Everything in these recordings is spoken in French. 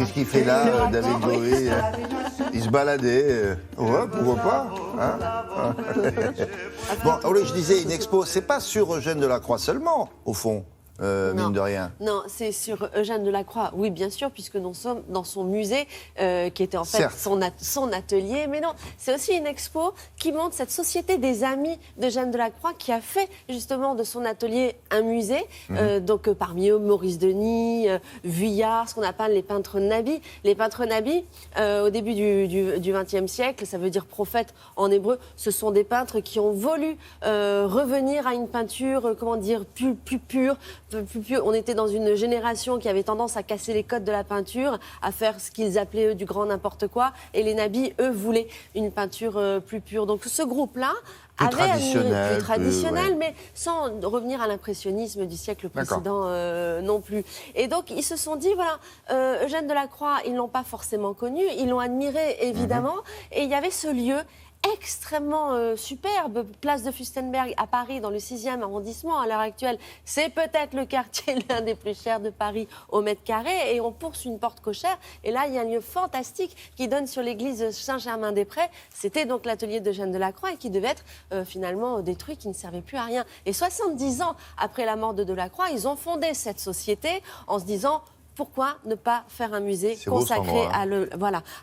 Qu'est-ce qu'il fait là, David Bowie? Il se baladait. Ouais, pourquoi pas, hein? Bon, oui, je disais, une expo, c'est pas sur Eugène Delacroix seulement, au fond. Mine de rien. Non, c'est sur Eugène Delacroix, oui, bien sûr, puisque nous sommes dans son musée, qui était en fait son atelier. Mais non, c'est aussi une expo qui montre cette société des amis d'Eugène Delacroix qui a fait justement de son atelier un musée. Donc parmi eux, Maurice Denis, Vuillard, ce qu'on appelle les peintres nabis. Les peintres nabis, au début du XXe siècle, ça veut dire prophète en hébreu, ce sont des peintres qui ont voulu revenir à une peinture, comment dire, plus pure, on était dans une génération qui avait tendance à casser les codes de la peinture, à faire ce qu'ils appelaient eux du grand n'importe quoi. Et les nabis, eux, voulaient une peinture plus pure. Donc ce groupe-là avait plus traditionnel, mais sans revenir à l'impressionnisme du siècle précédent non plus. Et donc ils se sont dit, voilà, Eugène Delacroix, ils ne l'ont pas forcément connu, ils l'ont admiré évidemment, et il y avait ce lieu extrêmement superbe, place de Fürstenberg à Paris, dans le 6e arrondissement à l'heure actuelle. C'est peut-être le quartier l'un des plus chers de Paris au mètre carré, et on poursuit une porte cochère. Et là, il y a un lieu fantastique qui donne sur l'église Saint-Germain-des-Prés. C'était donc l'atelier d'Eugène Delacroix et qui devait être finalement détruit, qui ne servait plus à rien. Et 70 ans après la mort de Delacroix, ils ont fondé cette société en se disant: pourquoi ne pas faire un musée consacré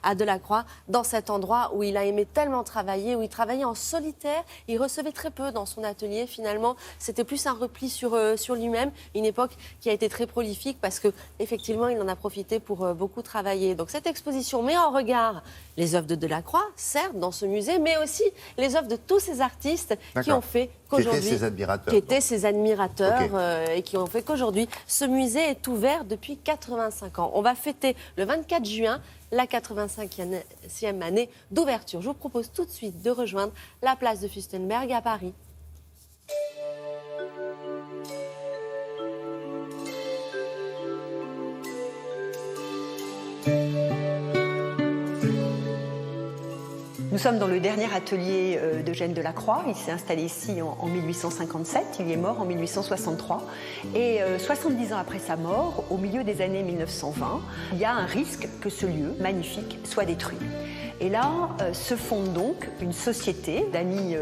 à Delacroix, dans cet endroit où il a aimé tellement travailler, où il travaillait en solitaire, il recevait très peu dans son atelier finalement, c'était plus un repli sur lui-même, une époque qui a été très prolifique parce qu'effectivement il en a profité pour beaucoup travailler. Donc cette exposition met en regard les œuvres de Delacroix, certes, dans ce musée, mais aussi les œuvres de tous ces artistes qui ont fait qu'aujourd'hui... Qui étaient ses admirateurs. Qui étaient ses admirateurs et qui ont fait qu'aujourd'hui, ce musée est ouvert depuis 85 ans. On va fêter le 24 juin la 85e année d'ouverture. Je vous propose tout de suite de rejoindre la place de Fürstenberg à Paris. Nous sommes dans le dernier atelier d'Eugène Delacroix. Il s'est installé ici en 1857, il est mort en 1863. Et 70 ans après sa mort, au milieu des années 1920, il y a un risque que ce lieu magnifique soit détruit. Et là se fonde donc une société d'amis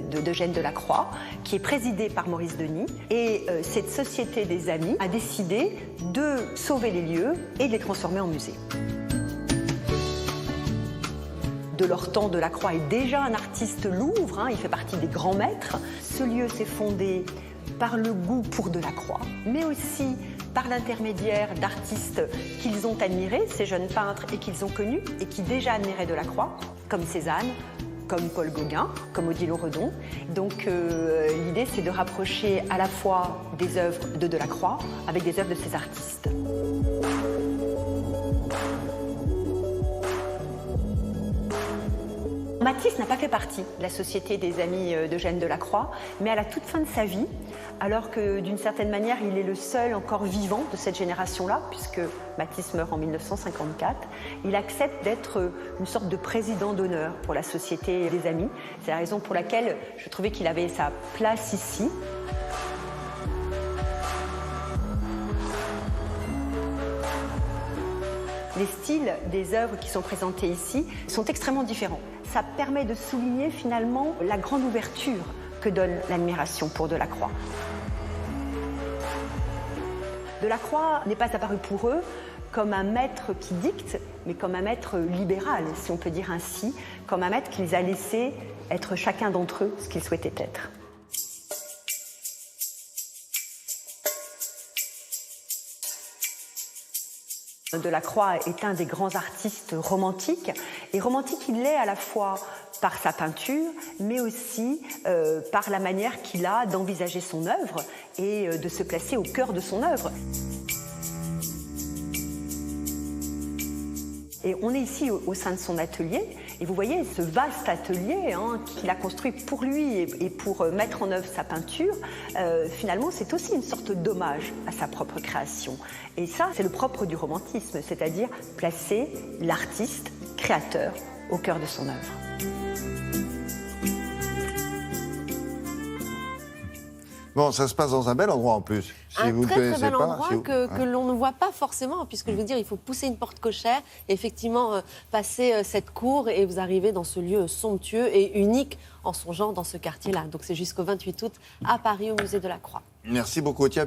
d'Eugène Delacroix qui est présidée par Maurice Denis. Et cette société des amis a décidé de sauver les lieux et de les transformer en musée. De leur temps, Delacroix est déjà un artiste louvre, il fait partie des grands maîtres. Ce lieu s'est fondé par le goût pour Delacroix, mais aussi par l'intermédiaire d'artistes qu'ils ont admirés, ces jeunes peintres, et qu'ils ont connus, et qui déjà admiraient Delacroix, comme Cézanne, comme Paul Gauguin, comme Odile Redon. Donc l'idée, c'est de rapprocher à la fois des œuvres de Delacroix avec des œuvres de ces artistes. Matisse n'a pas fait partie de la société des amis d'Eugène Delacroix, mais à la toute fin de sa vie, alors que d'une certaine manière il est le seul encore vivant de cette génération-là, puisque Matisse meurt en 1954, il accepte d'être une sorte de président d'honneur pour la société des amis. C'est la raison pour laquelle je trouvais qu'il avait sa place ici. Les styles des œuvres qui sont présentées ici sont extrêmement différents. Ça permet de souligner finalement la grande ouverture que donne l'admiration pour Delacroix. Delacroix n'est pas apparu pour eux comme un maître qui dicte, mais comme un maître libéral, si on peut dire ainsi, comme un maître qui les a laissés être chacun d'entre eux ce qu'ils souhaitaient être. Delacroix est un des grands artistes romantiques, et romantique il l'est à la fois par sa peinture, mais aussi par la manière qu'il a d'envisager son œuvre et de se placer au cœur de son œuvre. Et on est ici au sein de son atelier, et vous voyez ce vaste atelier qu'il a construit pour lui et pour mettre en œuvre sa peinture. Finalement, c'est aussi une sorte d'hommage à sa propre création. Et ça, c'est le propre du romantisme, c'est-à-dire placer l'artiste créateur au cœur de son œuvre. Bon, ça se passe dans un bel endroit en plus. Si Un vous très connaissez bel pas, endroit si vous- que l'on ne voit pas forcément, puisque je veux dire, il faut pousser une porte cochère, et effectivement passer cette cour et vous arrivez dans ce lieu somptueux et unique en son genre dans ce quartier-là. Donc c'est jusqu'au 28 août à Paris au Musée de la Croix. Merci beaucoup, Tia.